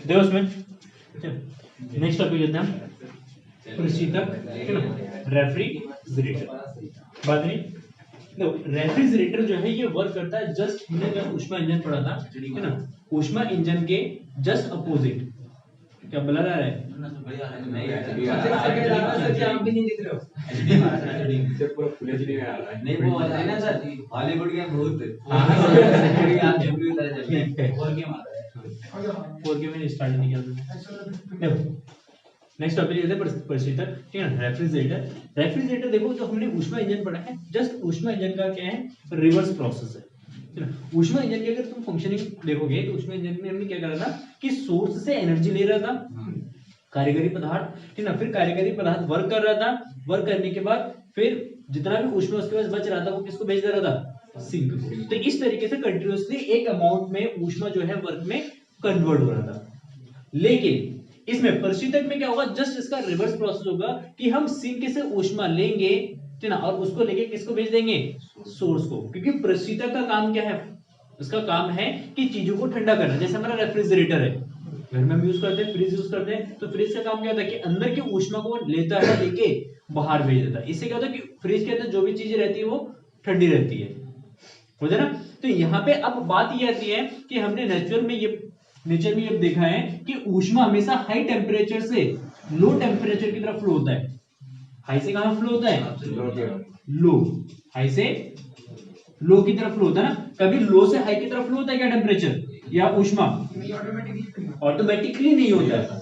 देखो उसमें next topic लेते हैं हम प्रशीतक, ठीक है ना, रेफ्रिजरेटर। बात नहीं, देखो रेफ्रिजरेटर जो है ये वर्क करता है जस्ट, हमने जब ऊष्मा इंजन पढ़ा था, ठीक है ना, ऊष्मा इंजन के जस्ट अपोजिट। क्या बला रहा है? नहीं वो है ना सर, हॉलीवुड के भूत। और के मैंने स्टार्ट नहीं किया था। देखो नेक्स्ट टॉपिक लेते हैं प्रशीतक, ठीक है ना, रेफ्रिजरेटर। रेफ्रिजरेटर देखो जो हमने ऊष्मा इंजन पढ़ा है, जस्ट ऊष्मा इंजन का क्या है, रिवर्स प्रोसेस है, ठीक है ना। ऊष्मा इंजन की अगर तुम फंक्शनिंग देखोगे तो ऊष्मा इंजन में हमने क्या करा था कि सोर्स से एनर्जी ले रहा था कार्यकारी पदार्थ, ठीक है ना, फिर कार्यकारी पदार्थ वर्क कर रहा था, वर्क करने के बाद फिर जितना भी ऊष्मा उसके पास बच रहा था वो किसको भेज दे रहा था, सिंक को। तो इस तरीके से कंटिन्यूअसली एक अमाउंट में ऊष्मा जो है वर्क में कन्वर्ट हो रहा था। लेकिन इसमें प्रशीतक में क्या होगा, जस्ट इसका रिवर्स प्रोसेस होगा कि हम सिंक से ऊष्मा लेंगे, ठीक है ना, और उसको लेके किसको भेज देंगे, सोर्स को। क्योंकि प्रशीतक का काम क्या है, उसका काम है कि चीजों को ठंडा करना। जैसे हमारा रेफ्रिजरेटर है, घर में हम यूज करते हैं, फ्रिज यूज करते हैं, तो फ्रिज का काम क्या होता है कि अंदर की ऊष्मा को लेता है, लेके बाहर भेज देता है। इससे क्या होता है कि फ्रिज के अंदर जो भी चीजें रहती है वो ठंडी रहती है, हो जाए ना। तो यहाँ पे अब बात ये आती है कि हमने नेचर में ये देखा है कि ऊष्मा हमेशा हाई टेम्परेचर से लो टेम्परेचर की तरफ फ्लो होता है। हाई से कहां फ्लो होता है, लो, हाई से लो की तरफ फ्लो होता है ना। कभी लो से हाई की तरफ फ्लो होता है क्या टेम्परेचर या ऊष्मा? ऑटोमेटिकली नहीं होता है।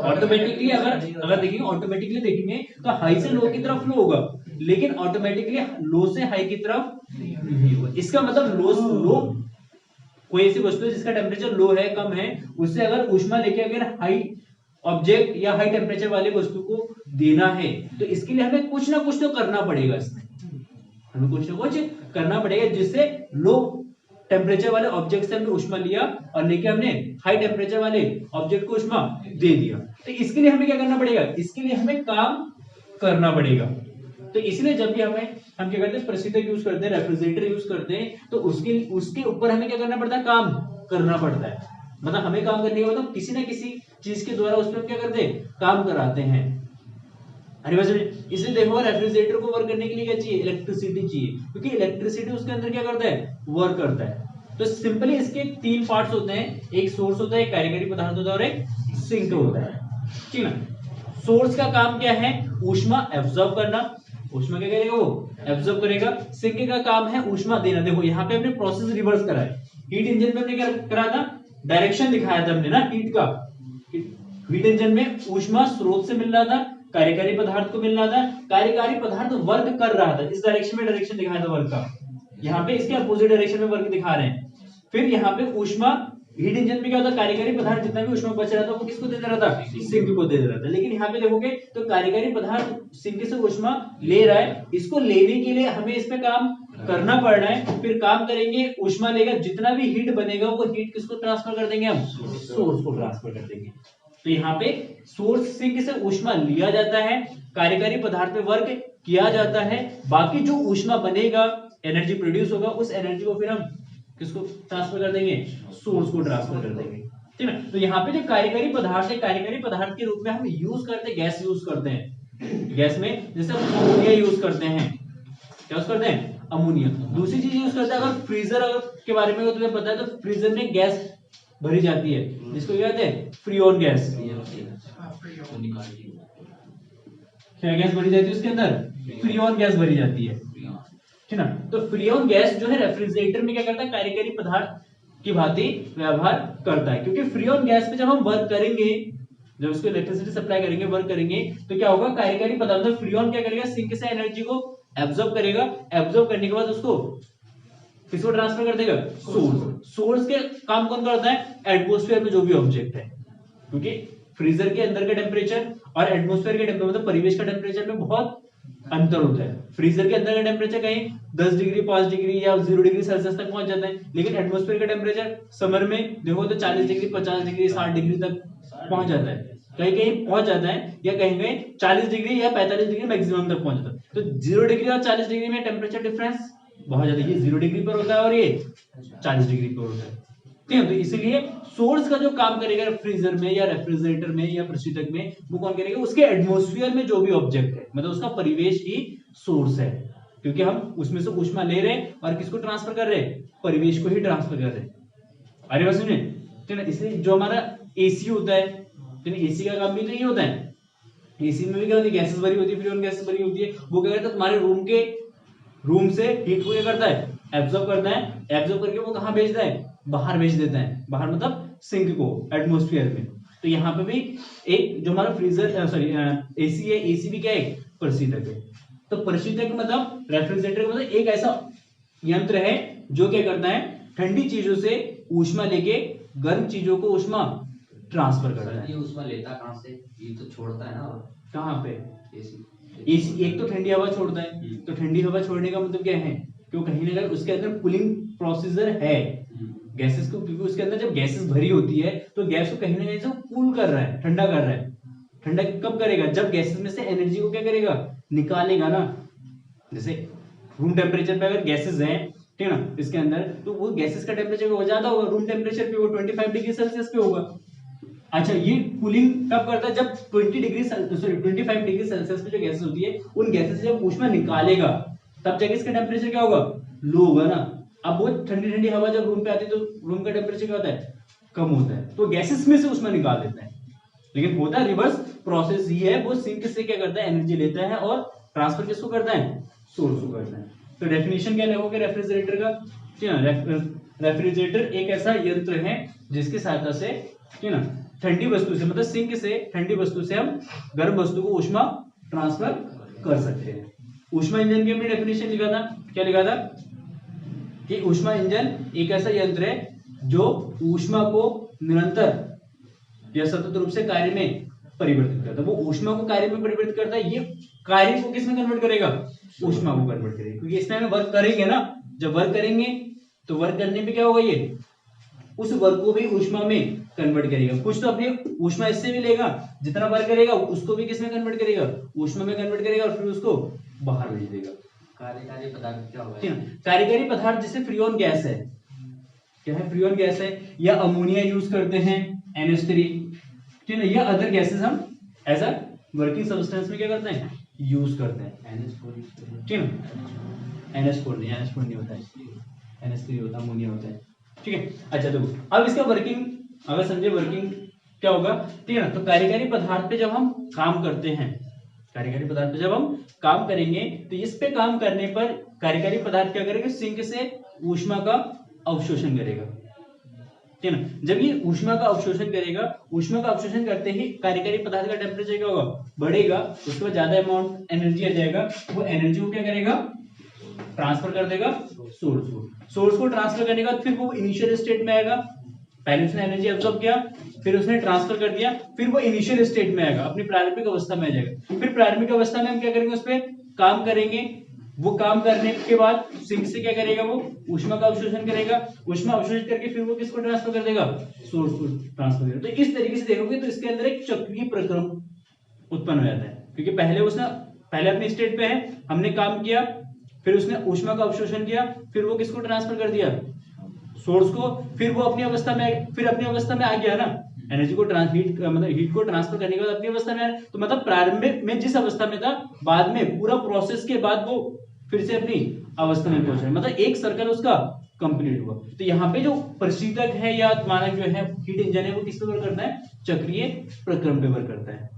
ऑटोमेटिकली अगर देखेंगे, ऑटोमेटिकली देखेंगे तो हाई से लो की तरफ फ्लो होगा, लेकिन ऑटोमेटिकली लो से हाई की तरफ नहीं होगा। इसका मतलब लो कोई ऐसी वस्तु है जिसका टेम्परेचर लो है, कम है, उससे अगर ऊष्मा लेके अगर हाई ऑब्जेक्ट या हाई टेम्परेचर वाले वस्तु को देना है तो इसके लिए हमें कुछ ना कुछ तो करना पड़ेगा। इसमें हमें कुछ ना कुछ करना पड़ेगा जिससे लो टेम्परेचर वाले ऑब्जेक्ट से हमने ऊष्मा लिया और लेके हमने हाई टेम्परेचर वाले ऑब्जेक्ट को ऊष्मा दे दिया। तो इसके लिए हमें क्या करना पड़ेगा, इसके लिए हमें काम करना पड़ेगा। तो इसलिए जब भी हम क्या करते हैं, प्रशीतक यूज करते हैं, रेफ्रिजरेटर यूज करते हैं, तो उसके ऊपर हमें क्या करना पड़ता है, काम करना पड़ता है। मतलब हमें काम करने के मतलब किसी ना किसी चीज के द्वारा उसमें हम क्या करते हैं, काम कराते हैं। इसलिए देखो रेफ्रिजरेटर को वर्क करने के लिए क्या चाहिए, इलेक्ट्रिसिटी चाहिए, क्योंकि इलेक्ट्रिसिटी उसके अंदर क्या करता है, वर्क करता है। तो सिंपली इसके तीन पार्ट्स होते हैं, एक सोर्स होता है, एक कार्यकारी पदार्थ होता है और एक सिंक होता है, ठीक है ना। सोर्स का काम क्या है, ऊष्मा एब्जॉर्ब करना, ऊष्मा क्या करेगा, वो एब्जॉर्ब करेगा। सिंक का काम है ऊष्मा देना। देखो यहाँ पे हमने प्रोसेस रिवर्स करा है। हीट इंजन में हमने क्या करा था, डायरेक्शन दिखाया था हमने ना हीट का। हीट इंजन में ऊष्मा स्रोत से मिल रहा था, कार्यकारी पदार्थ को मिल रहा था, कार्यकारी पदार्थ वर्क कर रहा था, इस डायरेक्शन में डायरेक्शन दिखाया था वर्क का। यहाँ पे इसके अपोजिट डायरेक्शन में वर्क दिखा रहे हैं। फिर यहाँ पे ऊष्मा हीट इंजन में क्या होता है, कार्यकारी पदार्थ जितना भी ऊष्मा बच रहा था वो किसको दे रहा था, सिंक को दे रहा था। लेकिन यहाँ पे देखोगे तो कार्यकारी पदार्थ सिंक से ऊष्मा ले रहा है, इसको लेने के लिए हमें इसमें काम करना पड़ रहा है। फिर काम करेंगे, ऊष्मा लेगा, जितना भी हीट बनेगा वो हीट किसको ट्रांसफर कर देंगे, हम सोर्स को ट्रांसफर कर देंगे। तो यहाँ पे सोर्स सिंक से ऊष्मा लिया जाता है, कार्यकारी पदार्थ पे वर्क किया जाता है, बाकी जो ऊष्मा बनेगा, एनर्जी प्रोड्यूस होगा, उस एनर्जी को फिर हम किसको ट्रांसफर कर देंगे, सोर्स को ट्रांसफर कर देंगे, ठीक है। तो यहाँ पे जो कार्यकारी पदार्थ है, कार्यकारी पदार्थ के रूप में हम यूज करते हैं, गैस यूज करते हैं। गैस में जैसे हम अमोनिया यूज करते हैं, क्या यूज करते हैं, अमोनिया। दूसरी चीज यूज करते हैं, अगर फ्रीजर के बारे में तुम्हें पता है तो फ्रीजर में गैस भरी जाती है जिसको क्या कहते हैं, फ्रीऑन गैस। क्या गैस भरी जाती है उसके अंदर, फ्रीऑन गैस भरी जाती है, ठीक ना। तो फ्रीऑन गैस जो है रेफ्रिजरेटर में क्या करता है, कार्यकारी पदार्थ की भांति व्यवहार करता है। क्योंकि फ्रीऑन गैस पे जब हम वर्क करेंगे, जब उसको इलेक्ट्रिसिटी सप्लाई करेंगे, वर्क करेंगे, तो क्या होगा, कार्यकारी पदार्थ फ्रीऑन क्या करेगा, सिंक से एनर्जी को एब्जॉर्ब करेगा, एब्जॉर्ब करने के बाद उसको किसको ट्रांसफर कर देगा, सोर्स। सोर्स के काम कौन करता है, एटमॉस्फेयर में जो भी ऑब्जेक्ट है। क्योंकि फ्रीजर के अंदर का टेम्परेचर और एटमॉस्फेयर के टेम्परेचर, मतलब परिवेश का टेम्परेचर में बहुत अंतर होता है। फ्रीजर के अंदर का टेम्परेचर कहीं 10 डिग्री 5 डिग्री या 0 डिग्री सेल्सियस तक पहुंच जाता है, लेकिन एटमॉस्फेयर का टेम्परेचर समर में देखो तो 40 डिग्री 50 डिग्री 60 डिग्री तक पहुंच जाता है, कहीं कहीं पहुंच जाता है, या कहीं कहीं 40 डिग्री या 45 डिग्री मैक्सिमम तक पहुंच जाता है। तो 0 डिग्री और 40 डिग्री में टेम्परेचर डिफरेंस बहुत ज्यादा, ये 0 डिग्री पर होता है और ये 40 डिग्री पर होता है। ठीक है। तो इसलिए सोर्स का जो काम करेगा फ्रीजर में या रेफ्रिजरेटर में या प्रशीतक में, वो कौन करेगा, उसके एटमॉस्फेयर में जो भी ऑब्जेक्ट है, मतलब उसका परिवेश ही सोर्स है, क्योंकि हम उसमें से ऊष्मा ले रहे हैं और किसको ट्रांसफर कर रहे हैं, परिवेश को ही ट्रांसफर कर रहे हैं। अरे बस सुनिए, ठीक है। इसलिए जो हमारा एसी होता है, ठीक है, एसी का काम भी तो ये होता है। एसी में भी क्या होती है, गैसेस भरी होती है, फ्री ऑन गैसेस भरी होती है। वो क्या करता है, तुम्हारे रूम से हीट को क्या करता है, एब्जॉर्ब करता है, एब्जॉर्ब करके वो कहाँ भेजता है, बाहर भेज देता है, बाहर मतलब सिंक को, एटमॉस्फेयर में। तो यहाँ पे भी एक जो हमारा फ्रीजर सॉरी एसी है, एसी भी क्या है, प्रशीतक है। तो प्रशीतक मतलब रेफ्रिजरेटर मतलब एक ऐसा यंत्र है जो क्या करता है, ठंडी चीजों से ऊष्मा लेके गर्म चीजों को ऊष्मा ट्रांसफर करता है। ये ऊष्मा लेता कहाँ से, ये तो छोड़ता है ना कहाँ पे, एसी। एसी एक तो ठंडी हवा छोड़ता है, तो ठंडी हवा छोड़ने का मतलब क्या है, क्यों कहीं ना कहीं उसके अंदर कूलिंग प्रोसीजर है गैसेस को, क्योंकि उसके अंदर जब गैसेस भरी होती है तो गैस को कहीं ना कहीं से कूल कर रहा है, ठंडा कर रहा है। ठंडा कब करेगा, जब गैसेस में से एनर्जी को क्या करेगा, निकालेगा ना। जैसे रूम टेम्परेचर पे अगर गैसेस हैं, ठीक है ना, इसके अंदर, तो वो गैसेस का टेम्परेचर हो ज्यादा होगा, रूम टेम्परेचर पे वो 25 डिग्री सेल्सियस पे होगा। अच्छा, ये कूलिंग कब करता है, जब 25 डिग्री सेल्सियस पे जो गैसेस होती है, उन गैसेस से जब ऊष्मा निकालेगा तब जाके इसका टेम्परेचर क्या होगा, लो होगा ना। अब वो ठंडी ठंडी हवा जब रूम पे आती है तो रूम का टेम्परेचर क्या होता है, कम होता है, तो गैसेस में से ऊष्मा निकाल देता है। लेकिन होता है रिवर्स प्रोसेस ही है, वो सिंक से क्या करता है, एनर्जी लेता है और ट्रांसफर किसको करता है, सोर्स को करता है। तो डेफिनेशन क्या लगोगे रेफ्रिजरेटर का, ठीक है। रेफ्रिजरेटर एक ऐसा यंत्र है जिसकी सहायता से, ठीक है ना, ठंडी वस्तु से मतलब सिंक से ठंडी वस्तु से हम गर्म वस्तु को ऊष्मा ट्रांसफर कर सकते हैं। ऊष्मा इंजन की हमने डेफिनेशन लिखा था, क्या लिखा था कि ऊष्मा इंजन एक ऐसा यंत्र है जो ऊष्मा को निरंतर या सतत रूप से कार्य में परिवर्तित करता है। वो ऊष्मा को कार्य में परिवर्तित करता है, ये कार्य को किस में कन्वर्ट करेगा, ऊष्मा को कन्वर्ट करेगा, क्योंकि इसमें हम वर्क करेंगे ना। जब वर्क करेंगे तो वर्क करने पे क्या होगा, ये उस वर्क को भी ऊष्मा में कन्वर्ट करेगा। कुछ तो अपनी ऊष्मा इससे भी लेगा, जितना वर्क करेगा उसको भी किस में कन्वर्ट करेगा, ऊष्मा में कन्वर्ट करेगा, और फिर उसको बाहर भेज देगा। कार्यकारी पदार्थ क्या होगा, कार्यकारी पदार्थ जैसे फ्रीऑन गैस है, क्या है, फ्रीऑन गैस है, या अमोनिया यूज करते हैं NH3, ठीक है, या अदर गैसेस हम एज अ वर्किंग सब्सटेंस में क्या करते हैं, यूज करते हैं। NH4, ठीक है, NH4 नहीं होता है, NH3 होता है, अमोनिया होता है, ठीक है। अच्छा देखो, अब इसका वर्किंग अगर समझे, वर्किंग क्या होगा, ठीक है ना। तो कार्यकारी पदार्थ पे जब हम काम करते हैं, कार्यकारी पदार्थ पे जब हम काम करेंगे तो इस पे काम करने पर कार्यकारी पदार्थ क्या करेगा, सिंक से ऊष्मा का अवशोषण करेगा, ठीक है ना। जब ये ऊष्मा का अवशोषण करेगा, ऊष्मा का अवशोषण करते ही कार्यकारी पदार्थ का टेम्परेचर क्या होगा, बढ़ेगा, उसके बाद ज्यादा अमाउंट एनर्जी आ जाएगा, वो एनर्जी को क्या करेगा, ट्रांसफर कर देगा सोर्स को ट्रांसफर करने के बाद फिर वो इनिशियल स्टेट में आएगा। पहले उसने एनर्जी एब्जॉर्ब किया, फिर उसने ट्रांसफर कर दिया, फिर वो इनिशियल स्टेट में आएगा, अपनी प्रारंभिक अवस्था में आ जाएगा। फिर प्रारंभिक अवस्था में हम क्या करेंगे, उस पर काम करेंगे। वो काम करने के बाद सिंक से क्या करेगा, वो ऊष्मा का अवशोषण करेगा, ऊष्मा अवशोषित करके फिर वो किसको ट्रांसफर कर देगा, सोर्स को ट्रांसफर करेगा। तो इस तरीके से देखोगे तो इसके अंदर एक चक्रीय प्रक्रम उत्पन्न हो जाता है, क्योंकि पहले अपनी स्टेट पे है, हमने काम किया, फिर उसने ऊष्मा का अवशोषण किया, फिर वो किसको ट्रांसफर कर दिया, सोर्स को, फिर वो अपनी अवस्था में आ गया ना, एनर्जी को हीट को ट्रांसफर करने के बाद अपनी अवस्था में आया। तो मतलब प्रारंभिक में जिस अवस्था में था, बाद में पूरा प्रोसेस के बाद वो फिर से अपनी अवस्था में पहुंच रहा है, मतलब एक सर्कल उसका कंप्लीट हुआ। तो यहाँ पे जो प्रशीतक है या मानक जो है हीट इंजन है, वो किस पे वर्क करता है, चक्रीय प्रक्रम पे वर्क करता है।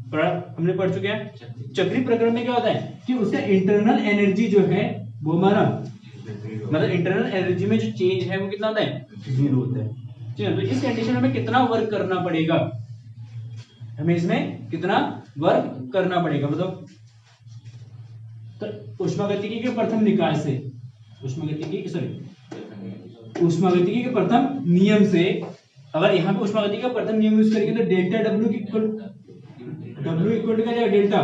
हमने पढ़ चुके हैं। चक्रीय प्रक्रम में क्या होता है कि उसका इंटरनल एनर्जी जो है वो हमारा मतलब इंटरनल एनर्जी में जो चेंज है वो कितना होता है, 0 होता है, ठीक है। तो इस कंडीशन में हमें कितना वर्क करना पड़ेगा, हमें इसमें कितना वर्क करना पड़ेगा, मतलब तो ऊष्मागतिकी के प्रथम निकाय से, ऊष्मागतिकी के प्रथम नियम से, अगर यहाँ पे ऊष्मागतिकी का प्रथम नियम यूज करेंगे तो delta W equal to delta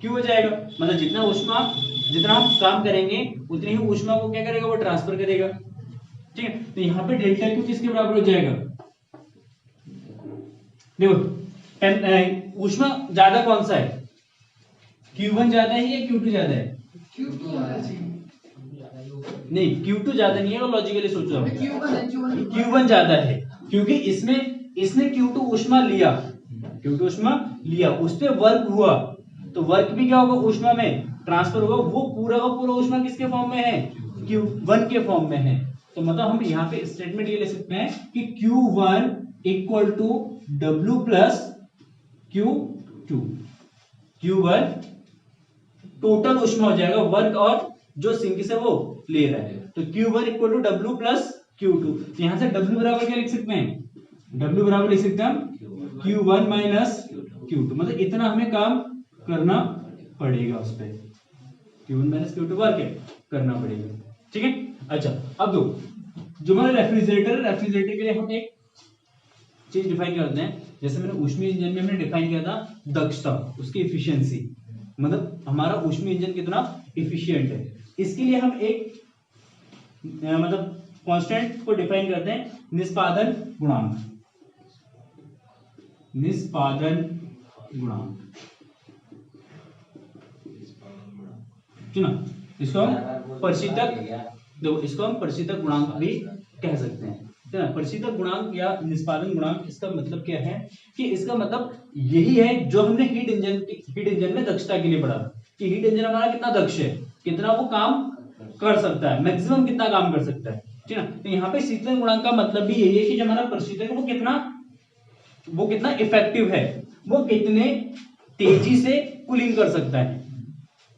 क्यों हो जाएगा, मतलब जितना हम काम करेंगे उतनी ही ऊष्मा को क्या करेगा, वो ट्रांसफर करेगा, ठीक है। तो यहाँ पे डेल्टा क्यू किसके बराबर हो जाएगा, देखो ऊष्मा ज्यादा कौन सा है, Q1 ज्यादा है या Q2 ज्यादा है, नहीं, Q2 ज्यादा नहीं है, और लॉजिकली सोचो आप, Q1 Q1 ज्यादा है क्योंकि इसने Q2 ऊष्मा लिया, Q2 ऊष्मा लिया, उस पे वर्क हुआ, तो वर्क भी क्या होगा, ऊष्मा में ट्रांसफर होगा, वो पूरा का पूरा ऊष्मा किसके फॉर्म में है, Q1 के फॉर्म में है। तो मतलब हम यहाँ पे स्टेटमेंट ये ले सकते हैं कि Q1 equal to W plus Q2। Q1 total ऊष्मा हो जाएगा, वर्क और जो सिंक से वो ले रहा है, तो Q1 equal to W plus Q2। तो यहाँ से W बराबर क्या लिख सकते हैं, W बराबर लिख सकते हैं हम Q1 माइनस Q2, मतलब इतना हमें काम करना पड़ेगा उस पे, Q1 माइनस Q2 वर्क है करना पड़ेगा, ठीक है। अच्छा अब दो, जो हमारा रेफ्रिजरेटर के लिए हम एक चीज डिफाइन करते हैं, जैसे मैंने ऊष्मीय इंजन में हमने डिफाइन किया था दक्षता, उसकी एफिशिएंसी, मतलब हमारा ऊष्मीय इंजन कितना एफिशिएंट है, इसके लिए हम एक मतलब कांस्टेंट को डिफाइन करते हैं, निष्पादन गुणांक, निष्पादन गुणांक, ठीक ना। इसको हम प्रशीतक, देखो इसको हम प्रशीतक गुणांक भी कह सकते हैं, ठीक है। प्रशीतक गुणांक या निष्पादन गुणांक, इसका मतलब क्या है कि इसका मतलब यही है जो हमने हीट इंजन में दक्षता के लिए पढ़ा कि हीट इंजन हमारा कितना दक्ष है, कितना वो काम कर सकता है, मैक्सिमम कितना काम कर सकता है, ठीक है। तो यहाँ पे शीतलन गुणांक का मतलब भी यही है कि जो हमारा प्रशीतक वो कितना इफेक्टिव है, वो कितने तेजी से कूलिंग कर सकता है,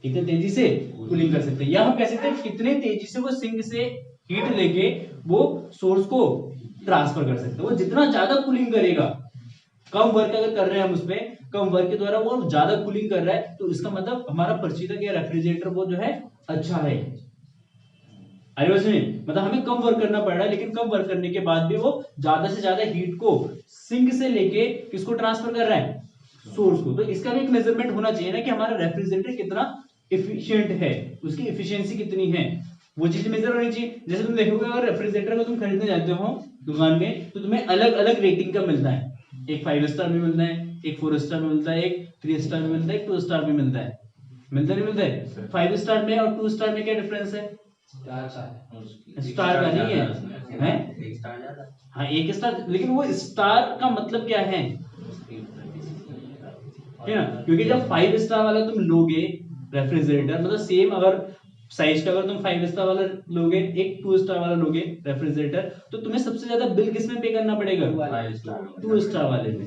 कितने तेजी से कूलिंग कर सकते हैं, या हम कह सकते हैं कितने तेजी से वो सिंक से हीट लेके वो सोर्स को ट्रांसफर कर सकते हैं। वो जितना ज्यादा कूलिंग करेगा, कम वर्क अगर कर रहे हैं हम उसपे, कम वर्क के द्वारा वो ज्यादा कूलिंग कर रहा है, तो इसका मतलब हमारा प्रशीतक या रेफ्रिजरेटर वो जो है अच्छा है। अरे वैसे मतलब हमें कम वर्क करना पड़ रहा है, लेकिन कम वर्क करने के बाद भी वो ज्यादा से ज्यादा हीट को सिंक से लेके किसको ट्रांसफर कर रहा है, सोर्स को। तो इसका भी एक मेजरमेंट होना चाहिए ना कि हमारा रेफ्रिजरेटर कितना एफिशिएंट है, उसकी एफिशिएंसी कितनी है, वो चीज मेजर होनी चाहिए। जैसे तुम देखोगे अगर रेफ्रिजरेटर को तुम खरीदने जाते हो दुकान में, तो तुम्हें अलग अलग रेटिंग का मिलता है, एक 5 स्टार में मिलता है, एक 4 स्टार में मिलता है, एक 3 स्टार में मिलता है, एक 2 स्टार में मिलता है, मिलता नहीं मिलता है। 5 स्टार में और 2 स्टार में क्या डिफरेंस है, स्टार का नहीं है, एक स्टार ज्यादा, हाँ एक स्टार, लेकिन वो स्टार का मतलब क्या है ना, क्योंकि जब 5 स्टार वाला तुम लोगे रेफ्रिजरेटर, मतलब सेम अगर साइज का अगर तुम 5 स्टार वाला लोगे, एक 2 स्टार वाला लोगे रेफ्रिजरेटर, तो तुम्हें सबसे ज्यादा बिल किसमें पे करना पड़ेगा, 2 स्टार वाले में।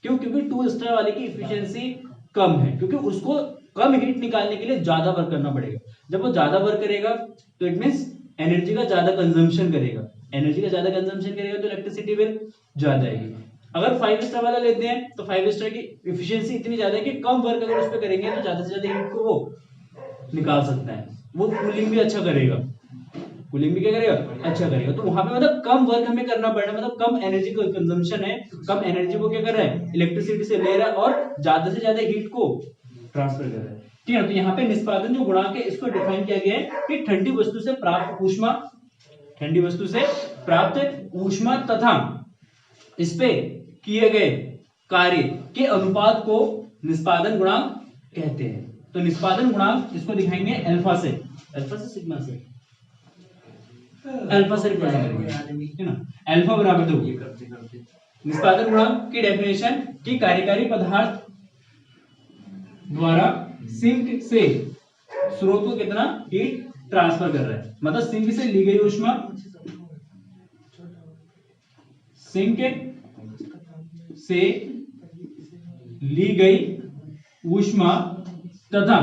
क्यों, क्योंकि 2 स्टार वाले की एफिशिएंसी कम है, क्योंकि उसको कम हीट निकालने के लिए ज्यादा वर्क करना पड़ेगा। जब वो ज्यादा वर्क करेगा तो इट मींस एनर्जी का ज्यादा कंजम्पशन करेगा, एनर्जी का ज्यादा कंजम्पशन करेगा तो इलेक्ट्रिसिटी बिल ज्यादा आएगी। अगर 5 स्टार वाला लेते हैं तो 5 स्टार की एफिशिएंसी इतनी ज्यादा है कि कम वर्क अगर उस पर करेंगे तो ज्यादा से ज्यादा हीट को वो निकाल सकता है, वो कूलिंग भी अच्छा करेगा, कूलिंग भी क्या करेगा, अच्छा करेगा। तो वहां पे मतलब कम वर्क हमें करना पड़ रहा है, मतलब कम एनर्जी का कंजम्पशन है, कम एनर्जी वो क्या कर रहा है, इलेक्ट्रिसिटी से ले रहा है और ज्यादा से ज्यादा हीट को ट्रांसफर कर रहा है, ठीक है। तो यहाँ पे निष्पादन जो गुणांक है इसको डिफाइन किया गया है कि ठंडी वस्तु से प्राप्त ऊष्मा, ठंडी वस्तु से प्राप्त ऊष्मा तथा इस पे किए गए कार्य के अनुपात को निष्पादन गुणांक कहते हैं। तो निष्पादन गुणांक इसको दिखाएंगे अल्फा से सिग्मा से, अल्फा से रिप्रेजेंट करेंगे, है ना। अल्फा बराबर दो, ये करते करते निष्पादन गुणांक की डेफिनेशन की कार्यकारी पदार्थ द्वारा सिंक से स्रोत को कितना हीट ट्रांसफर कर रहा है, मतलब सिंक से ली गई ऊष्मा, सिंक से ली गई ऊष्मा तथा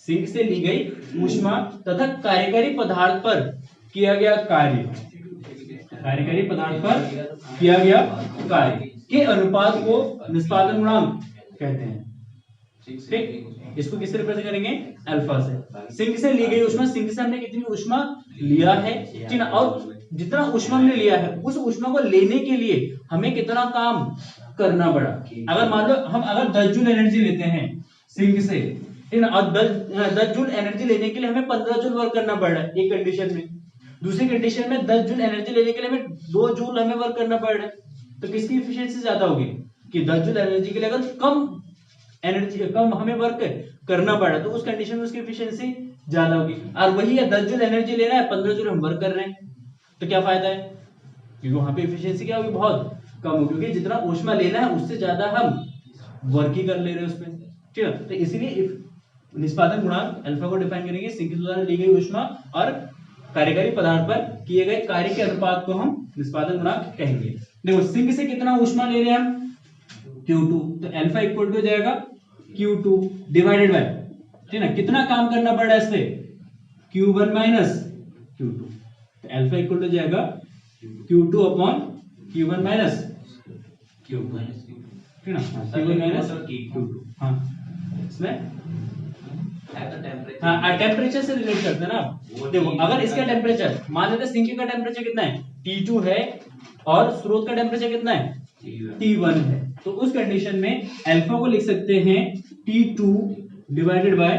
सिंक से ली गई ऊष्मा तथा कार्यकारी पदार्थ पर किया गया कार्य, कार्यकारी पदार्थ पर किया गया कार्य के अनुपात को निष्पादन गुणांक कहते हैं, ठीक। इसको किससे रिप्रेजेंट करेंगे, अल्फा से। सिंक से ली गई ऊष्मा, सिंक से हमने कितनी ऊष्मा लिया है, ठीक ना, और जितना ऊष्मा हमने लिया है उस ऊष्मा को लेने के लिए हमें कितना काम करना पड़ा। अगर मान लो हम अगर 10 जूल एनर्जी लेते हैं सिंक से, ठीक ना, और 10 जूल एनर्जी लेने के लिए हमें 15 जूल वर्क करना पड़ रहा है एक कंडीशन में, दूसरी कंडीशन में 10 जूल एनर्जी लेने के लिए हमें 2 जूल हमें वर्क करना पड़ रहा है, तो किसकी एफिशिएंसी ज्यादा होगी कि 10 जूल एनर्जी के लिए अगर कम एनर्जी कम हमें वर्क करना पड़ा तो उस कंडीशन में उसकी एफिशिएंसी ज्यादा होगी। और वही है 10 जूल एनर्जी ले रहा है, 15 जूल हम वर्क कर रहे हैं, तो क्या फायदा है, क्योंकि वहां पे एफिशिएंसी क्या होगी, बहुत कम होगी, क्योंकि जितना ऊष्मा लेना है उससे ज्यादा हम वर्क ही कर ले रहे हैं उसमें। ठीक है, तो इसीलिए निष्पादन गुणांक अल्फा को डिफाइन करेंगे सिंक द्वारा ली गई ऊष्मा और कार्यकारी पदार्थ पर किए गए कार्य के अनुपात को हम निष्पादन गुणांक कहेंगे। देखो सिंक से कितना ऊष्मा ले रहे हैं हम, Q2, तो अल्फा इक्वल टू हो जाएगा Q2 डिवाइडेड बाय, ठीक है ना, कितना काम करना पड़ रहा है इस पे, Q1 माइनस Q2, तो अल्फा इक्वल टू हो जाएगा Q2 upon Q1 minus Q2, ठीक है ना, Q1 माइनस Q2। हाँ इसमें हाँ टेम्परेचर से रिलेट करते हैं ना। देखो अगर इसका टेम्परेचर मान लेते हैं, सिंक का टेम्परेचर कितना है, T2 है, और स्रोत का टेम्परेचर कितना है, T1 है, तो उस कंडीशन में अल्फा को लिख सकते हैं T2 divided by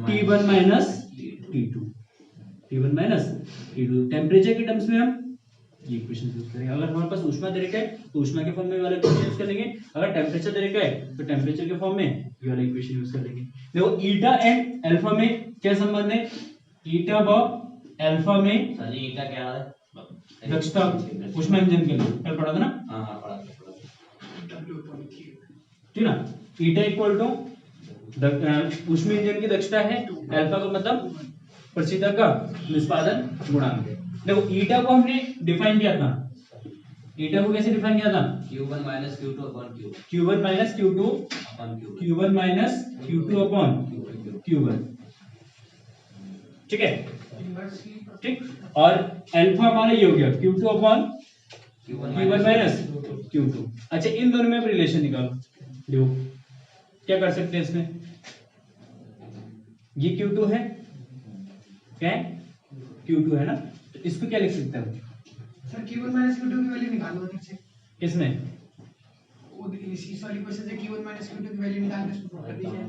T1 minus T2, T1 minus T2 temperature के टर्म्स में हम ये इक्वेशन यूज करेंगे। अगर हमारे पास ऊष्मा दे रखा है तो ऊष्मा के फॉर्म में वाला इक्वेशन यूज कर लेंगे, अगर टेम्परेचर दे रखा है तो टेम्परेचर के फॉर्म में ये वाला इक्वेशन यूज कर लेंगे। देखो ईटा एंड अल्फा में क्या संबंध है, ईटा व अल्फा में सर जी ईटा क्या है, दक्षता ऊष्मा इंजन के लिए कल पढ़ा था ना, हाँ पढ़ा ठीक ना, ईटा इक्वल टू ऊष्मा इंजन की दक्षता है, अल्फा का मतलब प्रशीतक का निष्पादन गुणांक है। देखो ईटा को हमने डिफाइन किया था, ईटा को कैसे डिफाइन किया था, Q1 minus Q2 upon Q, Q1 minus Q2 upon Q, Q1 minus Q2 upon Q1, ठीक है, ठीक, और अल्फा हमारा ये हो गया Q2 upon Q1 minus Q2। अच्छा इन दोनों में रिलेशन निकालो, देखो क्या कर सकते हैं इसमें, ये Q2 है, क्या है Q2 है ना, तो इसको क्या लिख सकते हैं सर Q1 माइनस Q2 की वैल्यू निकालो उधर से, किसमें, वो इस वाली क्वेश्चन से Q1 माइनस Q2 की वैल्यू निकाल के उसको पुट कर दीजिए।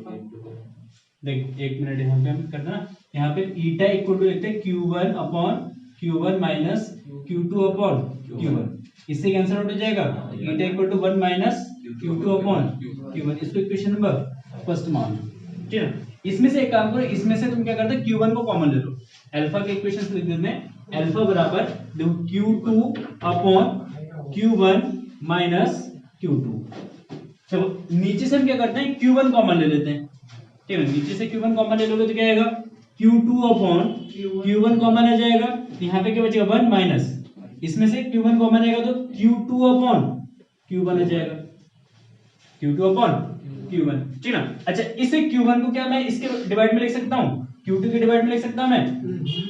देख एक मिनट यहाँ पे हम करते हैं ना, यहाँ पे ईटा इक्वल टू लिखते हैं Q1 upon Q1 minus Q2 upon Q1, इससे कैंसिल आउट हो जाएगा, eta equal to 1 minus Q2 upon Q1, इसको इक्वेशन नंबर फर्स्ट मान लो, ठीक है। इसमें से एक काम करो, इसमें से तुम क्या करते हो Q1 को कॉमन ले लो, अल्फा के इक्वेशन लिख देते हैं, अल्फा बराबर देखो Q2 upon Q1 minus Q2, चलो नीचे से हम क्या करते हैं Q1 कॉमन ले लेते हैं, ठीक है, नीचे से Q1 कॉमन ले लोगे तो क्या आएगा, Q2 अपॉन Q1 कॉमन आ जाएगा, यहाँ पे क्या बचेगा 1 माइनस, इसमें से Q1 कॉमन आएगा तो Q2 अपॉन Q1 आ जाएगा, Q2 अपॉन Q1, ठीक ना। अच्छा इसे Q1 को क्या मैं इसके डिवाइड में लिख सकता हूँ, Q2 के डिवाइड में लिख सकता हूँ मैं,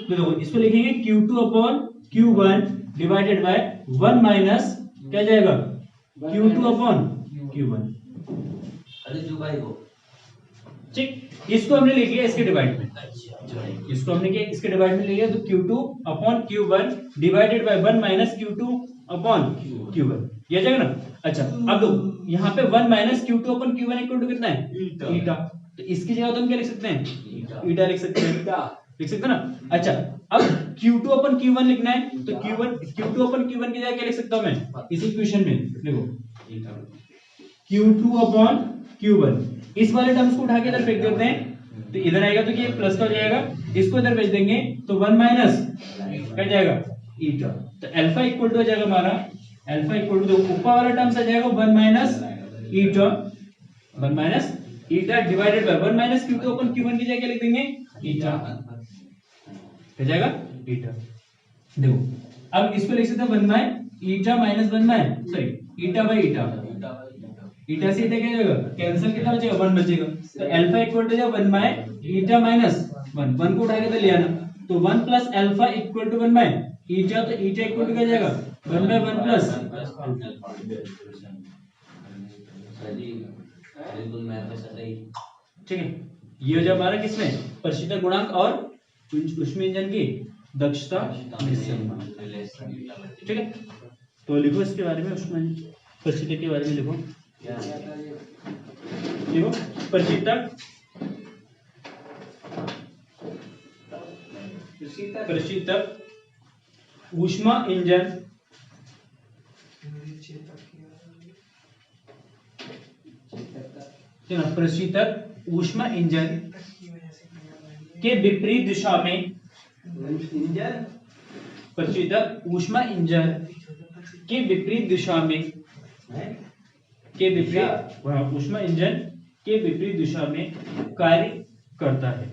तो देखो इसको लिखेंगे Q2 upon Q1 divided by 1 minus क्या जाएगा Q2 अपॉन Q1, अरे जो भाई को ठीक, इसको हमने लिख लिया इसके डिवाइड में, इसको हमने क्या इसके डिवाइड में लिया, तो Q2 upon Q1 divided by 1 minus Q2 upon Q1, ये जाएगा ना। अच्छा अब दो यहाँ पे 1 minus Q2 upon Q1 equal to कितना है ईटा, तो इसकी जगह तो हम क्या लिख सकते हैं ईटा लिख सकते हैं, लिख सकते हैं ना। अच्छा अब Q2 अपॉन Q1 लिखना है तो Q2 अपॉन Q1 की जगह क्या लिख सकता हूं मैं इस इक्वेशन में, देखो Q2 अपॉन Q1, इस वाले टर्म्स को उठा के इधर फेंक देते हैं, तो इधर आएगा तो ये प्लस का हो जाएगा, इसको इधर भेज देंगे तो 1 माइनस क्या जाएगा ईटा, तो अल्फा इक्वल टू हो जाएगा हमारा, अल्फा इक्वल टू ऊपर वाला टर्म्स आ जाएगा 1 minus eta, 1 minus eta divided by 1 minus Q2 upon Q1 की जगह क्या लिख देंगे ईटा, हो जाएगा ईटा। देखो अब इसको लिख सकते हैं 1 by eta minus 1 by sorry eta by eta, eta से ईटा क्या जाएगा कैंसिल, कितना बचेगा 1 बचेगा, तो अल्फा इक्वल टू जाएगा 1 बाय ईटा माइनस 1, 1 को उठा के तो ले आना, तो 1 plus alpha equal to 1 by eta, तो ईटा इक्वल टू क्या जाएगा 1 बाय 1 प्लस बिल्कुल मैथ में सही, ठीक है। ये हो जाए हमारा किसमें प्रशीतक गुणांक और ऊष्मा इंजन की दक्षता निस्संबंध, ठीक है। तो लिखो इसके बारे में, ऊष्मा प्रशीतक के बारे में लिखो, देखो प्रशीतक ऊष्मा इंजन प्रशीतक ऊष्मा इंजन के विपरीत दिशा में प्रशीतक ऊष्मा इंजन के विपरीत दिशा में ऊष्मा इंजन के विपरीत दिशा में कार्य करता है।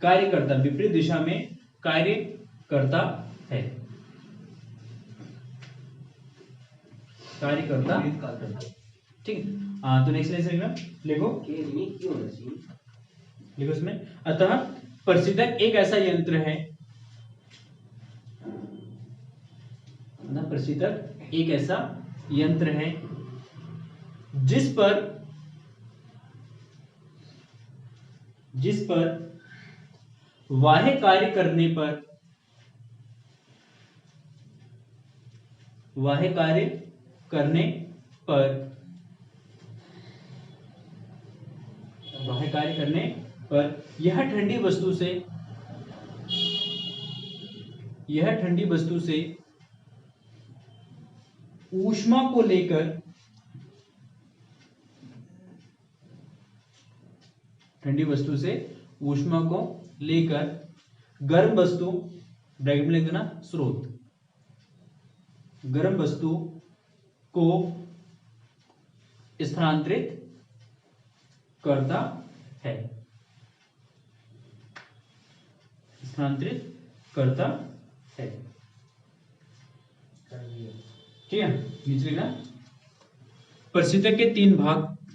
कार्य करता, विपरीत दिशा में कार्य करता है। कार्य करता, ठीक। हाँ, तो नेक्स्ट लेसन लिखो इसमें। अतः प्रशीतक एक ऐसा यंत्र है, प्रशीतक एक ऐसा यंत्र है जिस पर बाह्य कार्य करने पर यह ठंडी वस्तु से ऊष्मा को लेकर गर्म वस्तु, ब्रैकेट में लिख देना, स्रोत, गर्म वस्तु को स्थानांतरित करता है। ठीक है, नीचे लिखना। प्रशीतक के तीन भाग